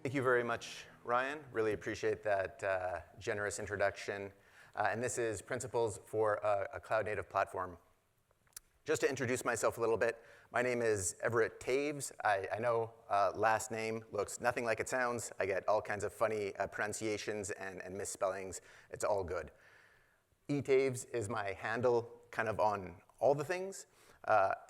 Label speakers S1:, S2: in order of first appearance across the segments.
S1: Thank you very much, Ryan. Really appreciate that generous introduction. And this is Principles for a Cloud-Native Platform. Just to introduce myself a little bit, my name is Everett Toews. I know last name looks nothing like it sounds. I get all kinds of funny pronunciations and misspellings. It's all good. Toews is my handle kind of on all the things.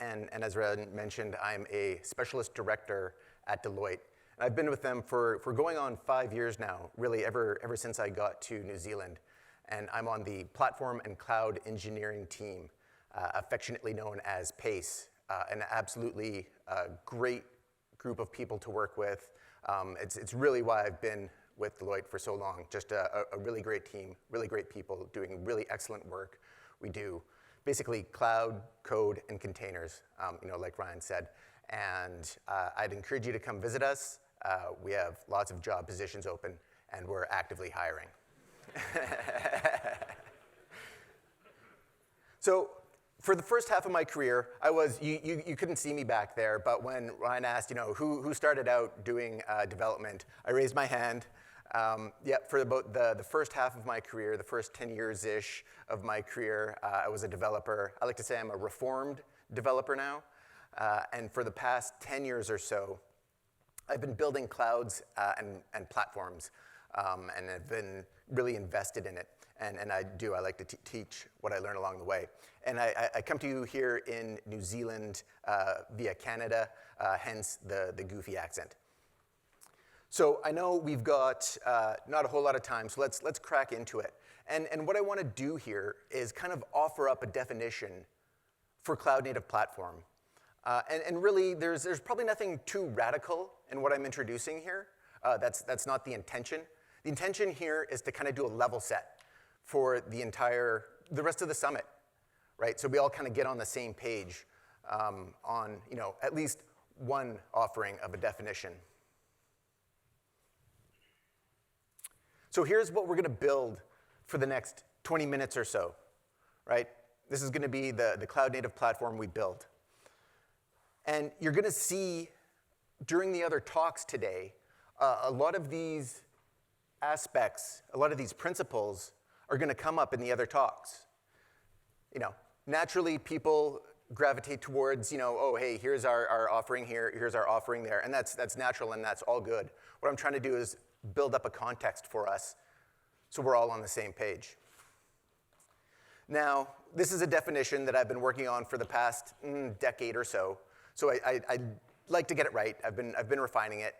S1: And as Ryan mentioned, I'm a specialist director at Deloitte. And I've been with them for going on 5 years now, really ever since I got to New Zealand. And I'm on the platform and cloud engineering team, affectionately known as PACE, an absolutely great group of people to work with. It's really why I've been with Deloitte for so long. Just a really great team, really great people doing really excellent work. We do basically cloud, code, and containers, like Ryan said. And I'd encourage you to come visit us. We have lots of job positions open, and we're actively hiring. So for the first half of my career, you couldn't see me back there, but when Ryan asked, who started out doing development, I raised my hand. For about the first half of my career, the first 10 years-ish of my career, I was a developer. I like to say I'm a reformed developer now. And for the past 10 years or so, I've been building clouds and platforms, and I've been really invested in it. And I like to teach what I learn along the way. And I come to you here in New Zealand via Canada, hence the goofy accent. So I know we've got not a whole lot of time, so let's crack into it. And what I want to do here is kind of offer up a definition for cloud-native platform. And really, there's probably nothing too radical in what I'm introducing here. That's not the intention. The intention here is to kind of do a level set for the rest of the summit, right? So we all kind of get on the same page on, at least one offering of a definition. So here's what we're going to build for the next 20 minutes or so, right? This is going to be the cloud-native platform we build. And you're going to see during the other talks today, a lot of these aspects, a lot of these principles are going to come up in the other talks. Naturally, people gravitate towards, oh, hey, here's our offering here, here's our offering there. And that's natural, and that's all good. What I'm trying to do is build up a context for us so we're all on the same page. Now, this is a definition that I've been working on for the past decade or so. So I'd like to get it right. I've been refining it.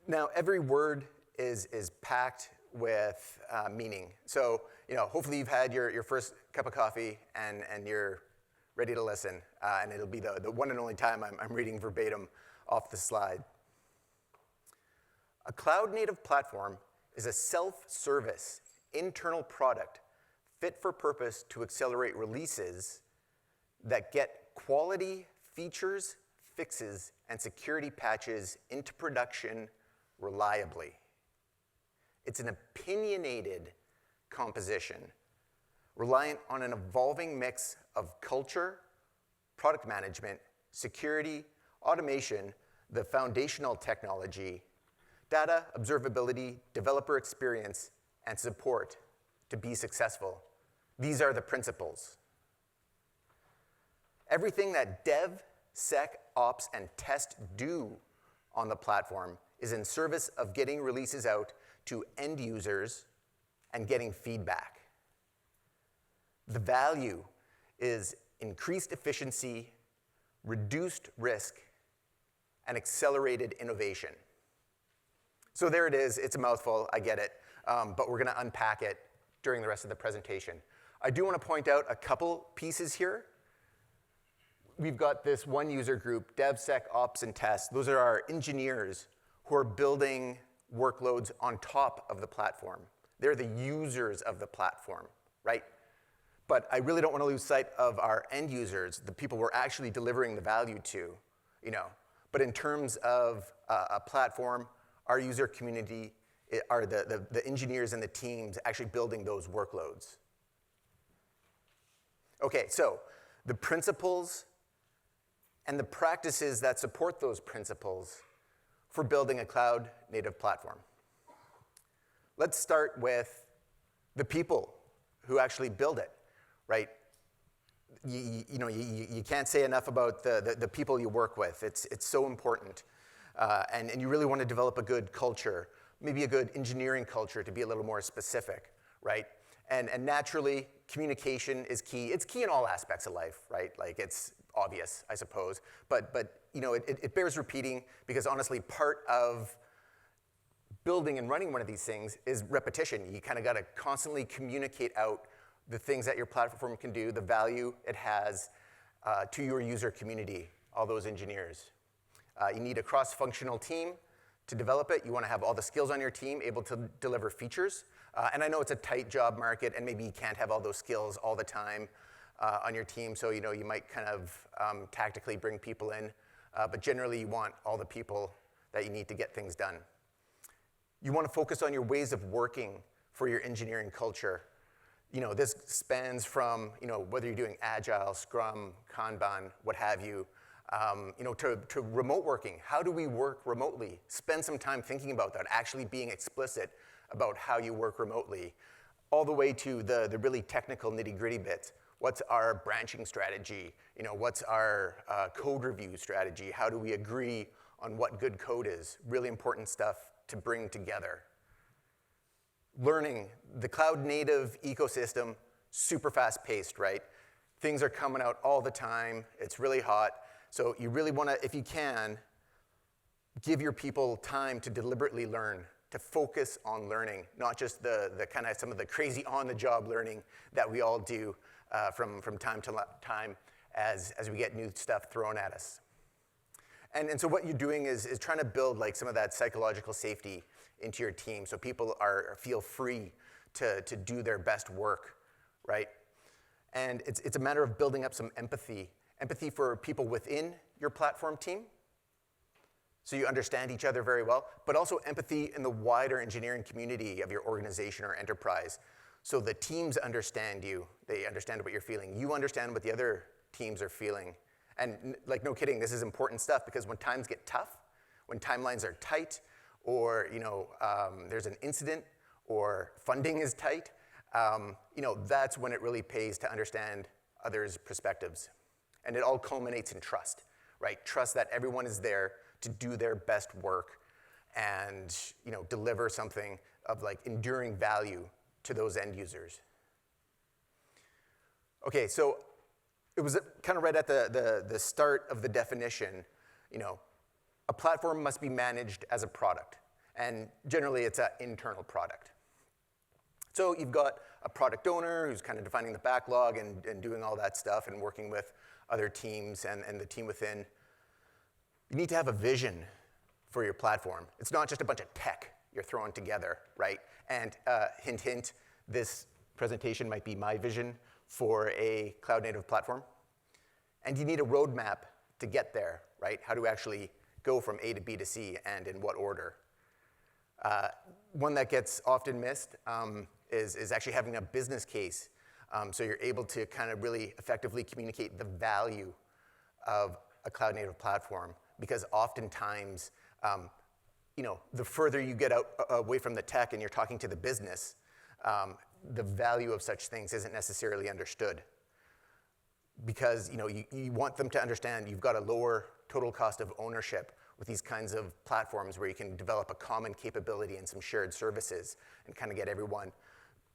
S1: Now, every word is packed with meaning. So, hopefully you've had your first cup of coffee and you're ready to listen. And it'll be the one and only time I'm reading verbatim off the slide. A cloud-native platform is a self-service internal product fit for purpose to accelerate releases that get quality features, fixes, and security patches into production reliably. It's an opinionated composition, reliant on an evolving mix of culture, product management, security, automation, the foundational technology, data, observability, developer experience, and support to be successful. These are the principles. Everything that dev, sec, ops, and test do on the platform is in service of getting releases out to end users and getting feedback. The value is increased efficiency, reduced risk, and accelerated innovation. So there it is. It's a mouthful. I get it. But we're going to unpack it during the rest of the presentation. I do want to point out a couple pieces here. We've got this one user group, DevSecOps and Test. Those are our engineers who are building workloads on top of the platform. They're the users of the platform, right? But I really don't want to lose sight of our end users, the people we're actually delivering the value to, But in terms of a platform, our user community are the engineers and the teams actually building those workloads. Okay, so the principles and the practices that support those principles for building a cloud-native platform. Let's start with the people who actually build it, right? You can't say enough about the people you work with. It's so important. And you really want to develop a good culture, maybe a good engineering culture to be a little more specific, right? And naturally, communication is key. It's key in all aspects of life, right? Like, it's obvious, I suppose. But it bears repeating because, honestly, part of building and running one of these things is repetition. You kind of got to constantly communicate out the things that your platform can do, the value it has to your user community, all those engineers. You need a cross-functional team to develop it. You want to have all the skills on your team able to deliver features. And I know it's a tight job market, and maybe you can't have all those skills all the time on your team, so you might kind of tactically bring people in. But generally, you want all the people that you need to get things done. You want to focus on your ways of working for your engineering culture. This spans from whether you're doing Agile, Scrum, Kanban, what have you, to remote working. How do we work remotely? Spend some time thinking about that, actually being explicit about how you work remotely, all the way to the really technical nitty-gritty bits. What's our branching strategy? What's our code review strategy? How do we agree on what good code is? Really important stuff to bring together. Learning, the cloud-native ecosystem, super fast-paced, right? Things are coming out all the time. It's really hot. So you really want to, if you can, give your people time to deliberately learn, to focus on learning, not just the kind of some of the crazy on-the-job learning that we all do from time to time as we get new stuff thrown at us. And so what you're doing is trying to build like some of that psychological safety into your team so people feel free to do their best work, right? And it's a matter of building up some empathy for people within your platform team, so you understand each other very well, but also empathy in the wider engineering community of your organization or enterprise. So the teams understand you, they understand what you're feeling, you understand what the other teams are feeling. And like, no kidding, this is important stuff because when times get tough, when timelines are tight, or there's an incident, or funding is tight, that's when it really pays to understand others' perspectives. And it all culminates in trust, right? Trust that everyone is there to do their best work and deliver something of like enduring value to those end users. Okay, so it was kind of right at the start of the definition, a platform must be managed as a product. And generally, it's an internal product. So you've got a product owner who's kind of defining the backlog and doing all that stuff and working with other teams and the team within. You need to have a vision for your platform. It's not just a bunch of tech you're throwing together, right? And hint, hint, this presentation might be my vision for a cloud-native platform. And you need a roadmap to get there, right? How to actually go from A to B to C and in what order. One that gets often missed is actually having a business case so you're able to kind of really effectively communicate the value of a cloud-native platform, because oftentimes, the further you get away from the tech and you're talking to the business, the value of such things isn't necessarily understood. Because you want them to understand you've got a lower total cost of ownership with these kinds of platforms where you can develop a common capability and some shared services and kind of get everyone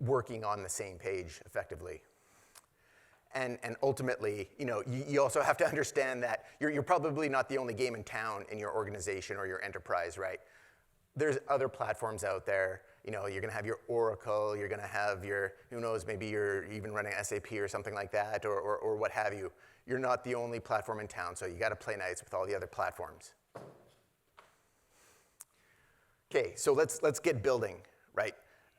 S1: working on the same page effectively. And ultimately, you also have to understand that you're probably not the only game in town in your organization or your enterprise, right? There's other platforms out there. You're going to have your Oracle, you're going to have your, who knows, maybe you're even running SAP or something like that, or what have you. You're not the only platform in town, so you got to play nice with all the other platforms. Okay, so let's get building, right?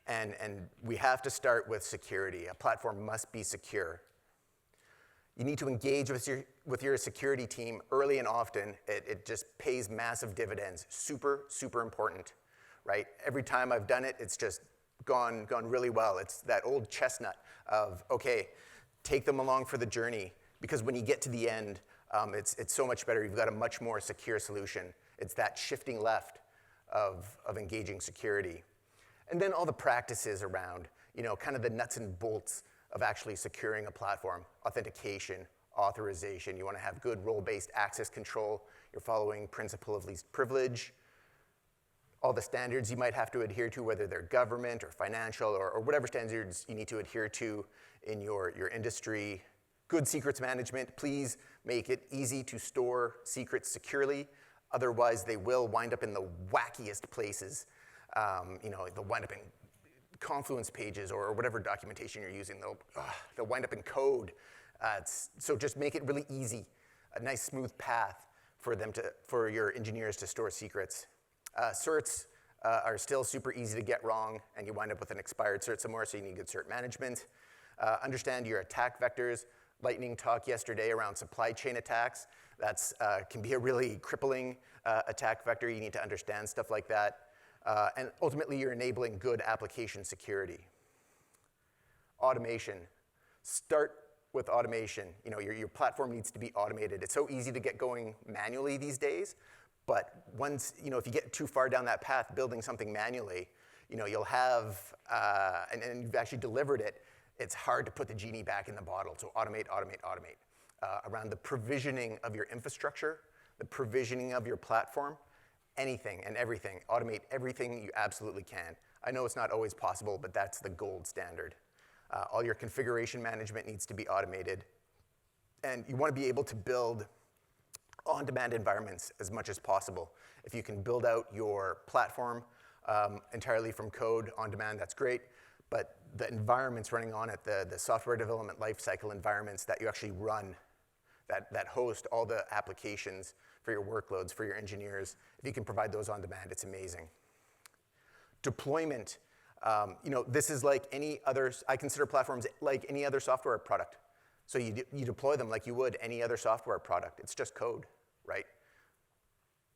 S1: And we have to start with security. A platform must be secure. You need to engage with your security team early and often. It just pays massive dividends. Super, super important, right? Every time I've done it, it's just gone really well. It's that old chestnut of, okay, take them along for the journey, because when you get to the end, It's so much better. You've got a much more secure solution. It's that shifting left of engaging security. And then all the practices around, kind of the nuts and bolts of actually securing a platform, authentication, authorization. You want to have good role-based access control. You're following principle of least privilege. All the standards you might have to adhere to, whether they're government or financial or whatever standards you need to adhere to in your industry. Good secrets management. Please make it easy to store secrets securely. Otherwise, they will wind up in the wackiest places. They'll wind up in Confluence pages or whatever documentation you're using. They'll wind up in code. So just make it really easy, a nice smooth path for your engineers to store secrets. Certs are still super easy to get wrong, and you wind up with an expired cert somewhere, so you need good cert management. Understand your attack vectors. Lightning talk yesterday around supply chain attacks. That's can be a really crippling attack vector. You need to understand stuff like that. And ultimately, you're enabling good application security. Automation. Start with automation. Your platform needs to be automated. It's so easy to get going manually these days, but once, if you get too far down that path building something manually, you'll have, and you've actually delivered it, it's hard to put the genie back in the bottle. So automate, automate, automate. Around the provisioning of your infrastructure, the provisioning of your platform, anything and everything. Automate everything you absolutely can. I know it's not always possible, but that's the gold standard. All your configuration management needs to be automated. And you want to be able to build on-demand environments as much as possible. If you can build out your platform entirely from code on demand, that's great. But the environments running on it, the software development lifecycle environments that you actually run, that host all the applications for your workloads, for your engineers, if you can provide those on demand, it's amazing. Deployment. This is like any other, I consider platforms like any other software product. So you deploy them like you would any other software product. It's just code, right?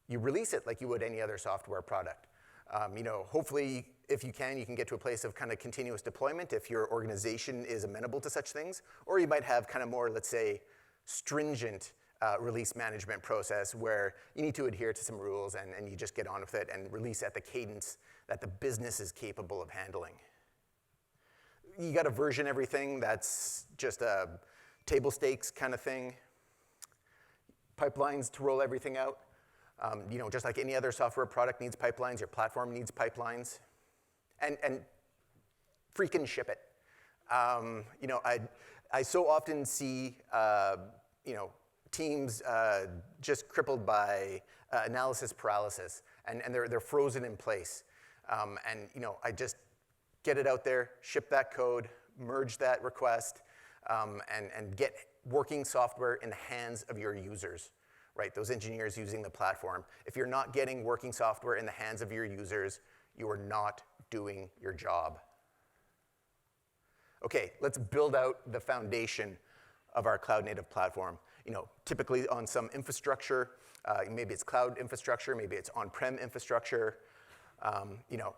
S1: You release it like you would any other software product. Hopefully, if you can get to a place of kind of continuous deployment if your organization is amenable to such things. Or you might have kind of more, let's say, stringent release management process where you need to adhere to some rules and you just get on with it and release at the cadence that the business is capable of handling. You got to version everything. That's just a table stakes kind of thing. Pipelines to roll everything out. Just like any other software product needs pipelines, your platform needs pipelines. And freaking ship it. I so often see, teams just crippled by analysis paralysis, and they're frozen in place. I just get it out there, ship that code, merge that request, and get working software in the hands of your users, right? Those engineers using the platform. If you're not getting working software in the hands of your users, you are not doing your job. Okay, let's build out the foundation of our cloud-native platform. Typically on some infrastructure, maybe it's cloud infrastructure, maybe it's on-prem infrastructure.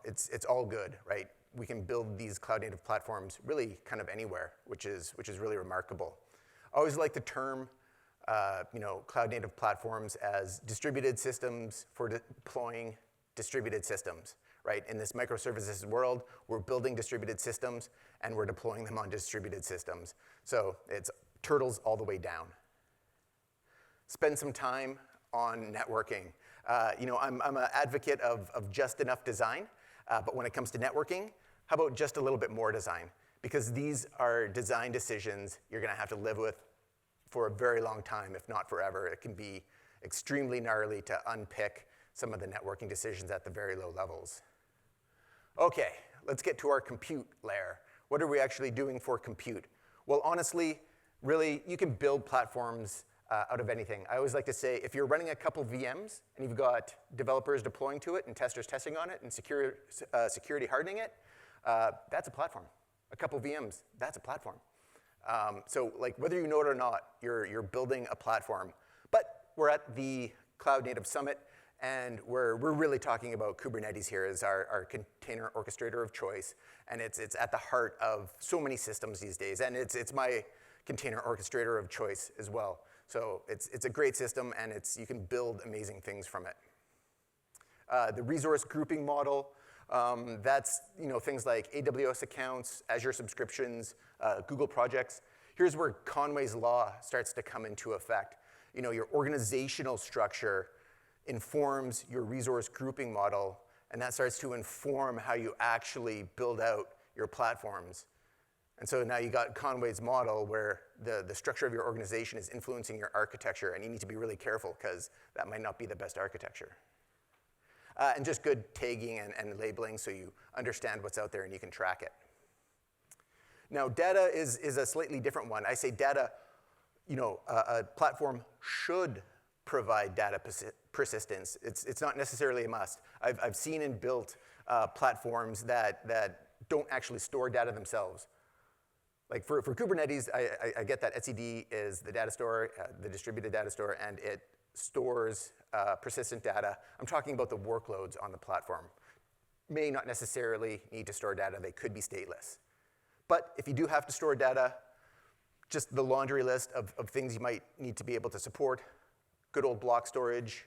S1: It's all good, right? We can build these cloud-native platforms really kind of anywhere, which is really remarkable. I always like the term, cloud-native platforms as distributed systems for deploying distributed systems, right? In this microservices world, we're building distributed systems and we're deploying them on distributed systems. So it's turtles all the way down. Spend some time on networking. I'm an advocate of just enough design, but when it comes to networking, how about just a little bit more design? Because these are design decisions you're gonna have to live with for a very long time, if not forever. It can be extremely gnarly to unpick some of the networking decisions at the very low levels. Okay, let's get to our compute layer. What are we actually doing for compute? Well, honestly, really, you can build platforms out of anything. I always like to say, if you're running a couple VMs and you've got developers deploying to it and testers testing on it and security hardening it, that's a platform. A couple VMs, that's a platform. So like whether you know it or not, you're building a platform. But we're at the Cloud Native Summit, and we're really talking about Kubernetes here as our container orchestrator of choice, and it's at the heart of so many systems these days, and it's my container orchestrator of choice as well. So it's a great system, and you can build amazing things from it. The resource grouping model, that's things like AWS accounts, Azure subscriptions, Google projects. Here's where Conway's law starts to come into effect. Your organizational structure informs your resource grouping model, and that starts to inform how you actually build out your platforms. And so now you got Conway's model where the structure of your organization is influencing your architecture, and you need to be really careful because that might not be the best architecture. And just good tagging and labeling so you understand what's out there and you can track it. Now, data is a slightly different one. I say data, a platform should provide data persistence. It's not necessarily a must. I've seen and built platforms that don't actually store data themselves. Like for Kubernetes, I get that etcd is the data store, the distributed data store, and it stores persistent data. I'm talking about the workloads on the platform. May not necessarily need to store data. They could be stateless. But if you do have to store data, just the laundry list of things you might need to be able to support: good old block storage,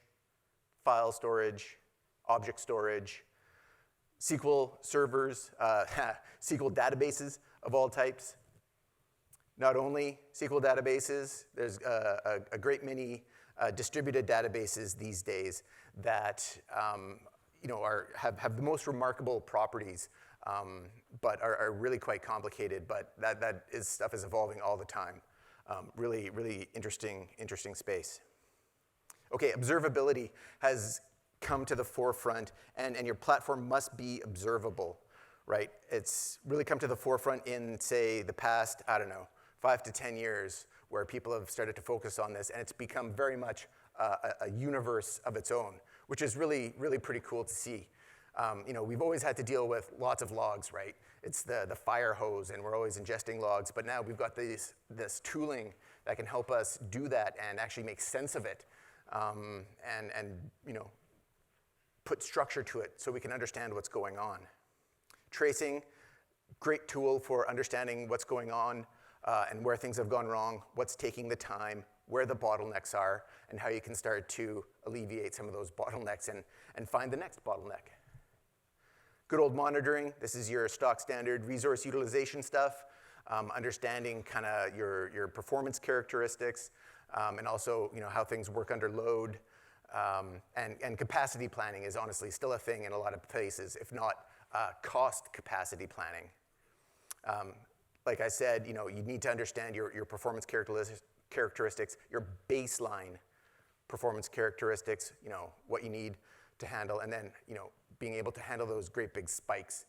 S1: file storage, object storage, SQL servers, SQL databases of all types. Not only SQL databases, there's a great many distributed databases these days that have the most remarkable properties, but are really quite complicated. But stuff is evolving all the time. Really, really interesting space. Okay, observability has come to the forefront, and your platform must be observable, right? It's really come to the forefront in, say, the past, 5 to 10 years, where people have started to focus on this, and it's become very much a universe of its own, which is really, really pretty cool to see. We've always had to deal with lots of logs, right? It's the fire hose, and we're always ingesting logs, but now we've got this tooling that can help us do that and actually make sense of it, and put structure to it so we can understand what's going on. Tracing, great tool for understanding what's going on, and where things have gone wrong, what's taking the time, where the bottlenecks are, and how you can start to alleviate some of those bottlenecks and find the next bottleneck. Good old monitoring. This is your stock standard resource utilization stuff, understanding kind of your performance characteristics, and also how things work under load. And capacity planning is honestly still a thing in a lot of places, if not cost capacity planning. Like I said, you need to understand your performance characteristics, your baseline performance characteristics, what you need to handle, and then, being able to handle those great big spikes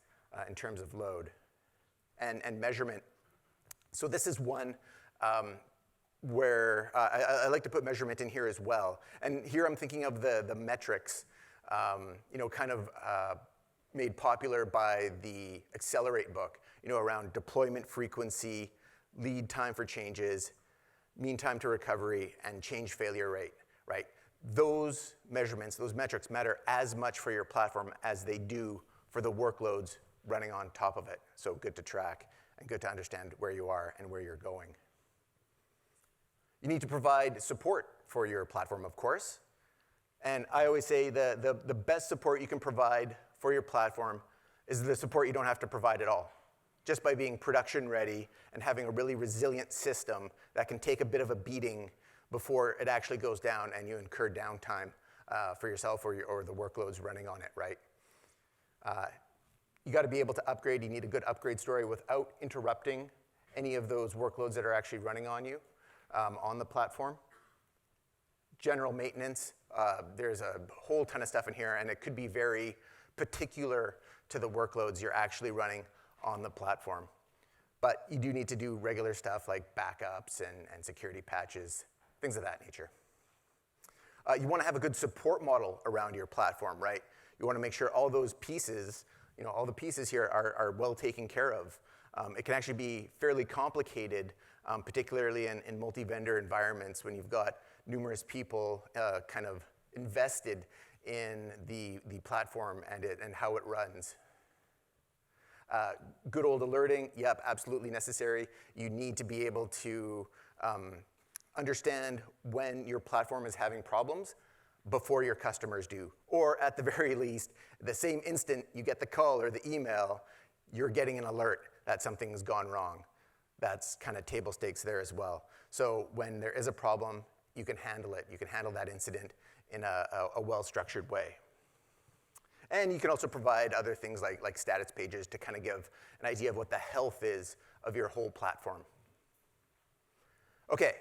S1: in terms of load. And measurement. So this is one where I like to put measurement in here as well. And here I'm thinking of the metrics, kind of made popular by the Accelerate book, around deployment frequency, lead time for changes, mean time to recovery, and change failure rate, right? Those measurements, those metrics matter as much for your platform as they do for the workloads running on top of it. So good to track and good to understand where you are and where you're going. You need to provide support for your platform, of course. And I always say the best support you can provide for your platform is the support you don't have to provide at all. Just by being production ready and having a really resilient system that can take a bit of a beating before it actually goes down and you incur downtime for yourself or the workloads running on it, right? You got to be able to upgrade. You need a good upgrade story without interrupting any of those workloads that are actually running on you on the platform. General maintenance, there's a whole ton of stuff in here, and it could be very particular to the workloads you're actually running on the platform. But you do need to do regular stuff like backups and security patches, things of that nature. You want to have a good support model around your platform, right? You want to make sure all those pieces, all the pieces here are well taken care of. It can actually be fairly complicated, particularly in multi-vendor environments when you've got numerous people kind of invested in the platform and how it runs. Good old alerting, yep, absolutely necessary. You need to be able to understand when your platform is having problems before your customers do. Or at the very least, the same instant you get the call or the email, you're getting an alert that something's gone wrong. That's kind of table stakes there as well. So when there is a problem, you can handle it. You can handle that incident in a well-structured way. And you can also provide other things like status pages to kind of give an idea of what the health is of your whole platform. Okay,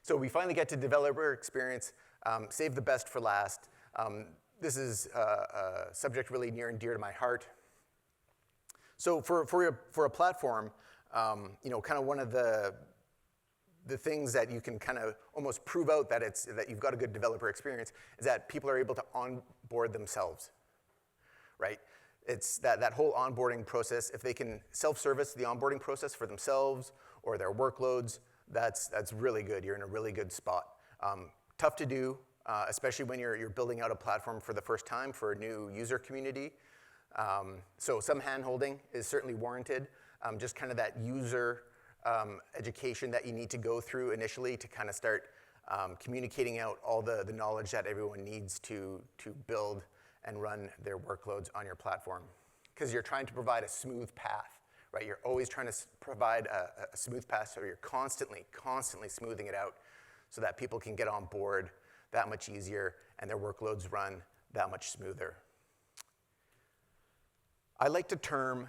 S1: so we finally get to developer experience. Save the best for last. This is a subject really near and dear to my heart. So for a platform, kind of one of the things that you can kind of almost prove out that you've got a good developer experience is that people are able to onboard themselves, right? It's that whole onboarding process. If they can self-service the onboarding process for themselves or their workloads, that's really good. You're in a really good spot. Tough to do, especially when you're building out a platform for the first time for a new user community. So some hand-holding is certainly warranted. Just kind of that user education that you need to go through initially to kind of start communicating out all the knowledge that everyone needs to build and run their workloads on your platform. Because you're trying to provide a smooth path, right? You're always trying to provide a smooth path, so you're constantly smoothing it out so that people can get on board that much easier and their workloads run that much smoother. I like to term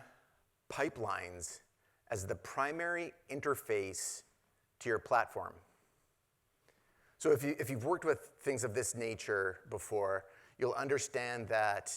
S1: pipelines as the primary interface to your platform. So if you've worked with things of this nature before, you'll understand that,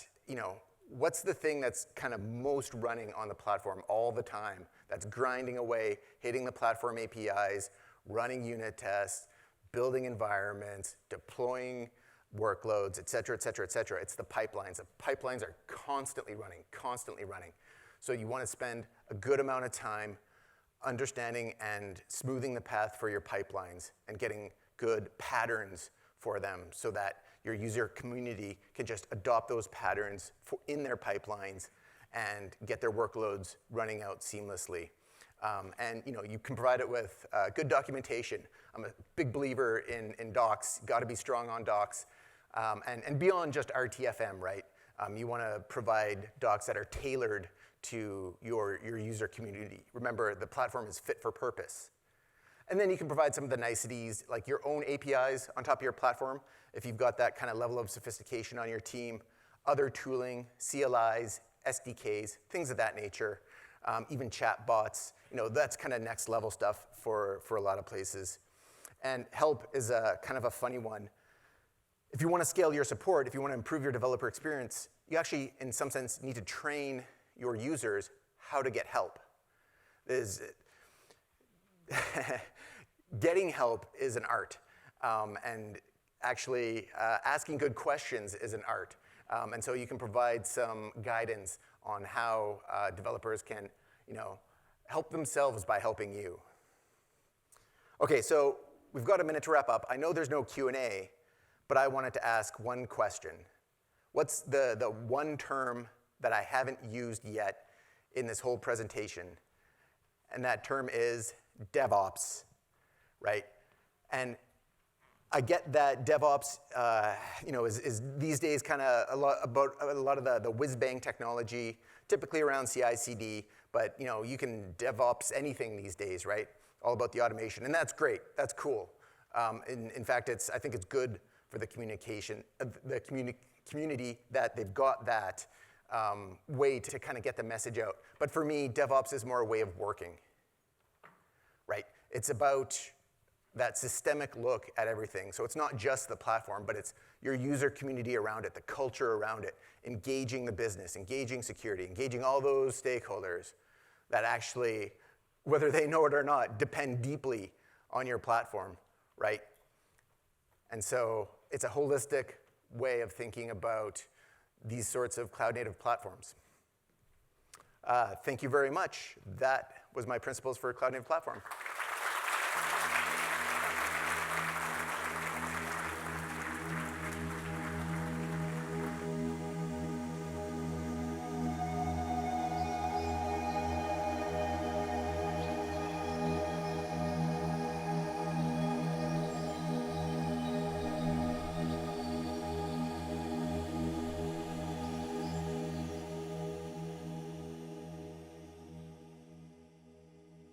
S1: what's the thing that's kind of most running on the platform all the time, that's grinding away, hitting the platform APIs, running unit tests, building environments, deploying workloads, et cetera, et cetera, et cetera. It's the pipelines. The pipelines are constantly running. So you want to spend a good amount of time understanding and smoothing the path for your pipelines and getting good patterns for them so that your user community can just adopt those patterns in their pipelines and get their workloads running out seamlessly. And you can provide it with good documentation. I'm a big believer in docs. Got to be strong on docs. And beyond just RTFM, right? You want to provide docs that are tailored to your user community. Remember, the platform is fit for purpose. And then you can provide some of the niceties, like your own APIs on top of your platform, if you've got that kind of level of sophistication on your team, other tooling, CLIs, SDKs, things of that nature, even chat bots. That's kind of next level stuff for a lot of places. And help is a kind of a funny one. If you want to scale your support, if you want to improve your developer experience, you actually, in some sense, need to train your users how to get help. Getting help is an art, and actually asking good questions is an art. And so you can provide some guidance on how developers can, help themselves by helping you. Okay, so we've got a minute to wrap up. I know there's no Q&A, but I wanted to ask one question. What's the one term that I haven't used yet in this whole presentation? And that term is DevOps, right? And I get that DevOps, is these days kind of about a lot of the whiz-bang technology, typically around CI/CD, but you can DevOps anything these days, right? All about the automation, and that's great. That's cool. In fact, I think it's good for the community that they've got that way to kind of get the message out. But for me, DevOps is more a way of working, right? It's about that systemic look at everything. So it's not just the platform, but it's your user community around it, the culture around it, engaging the business, engaging security, engaging all those stakeholders that actually, whether they know it or not, depend deeply on your platform, right? And so it's a holistic way of thinking about these sorts of cloud-native platforms. Thank you very much. That was my principles for a cloud-native platform.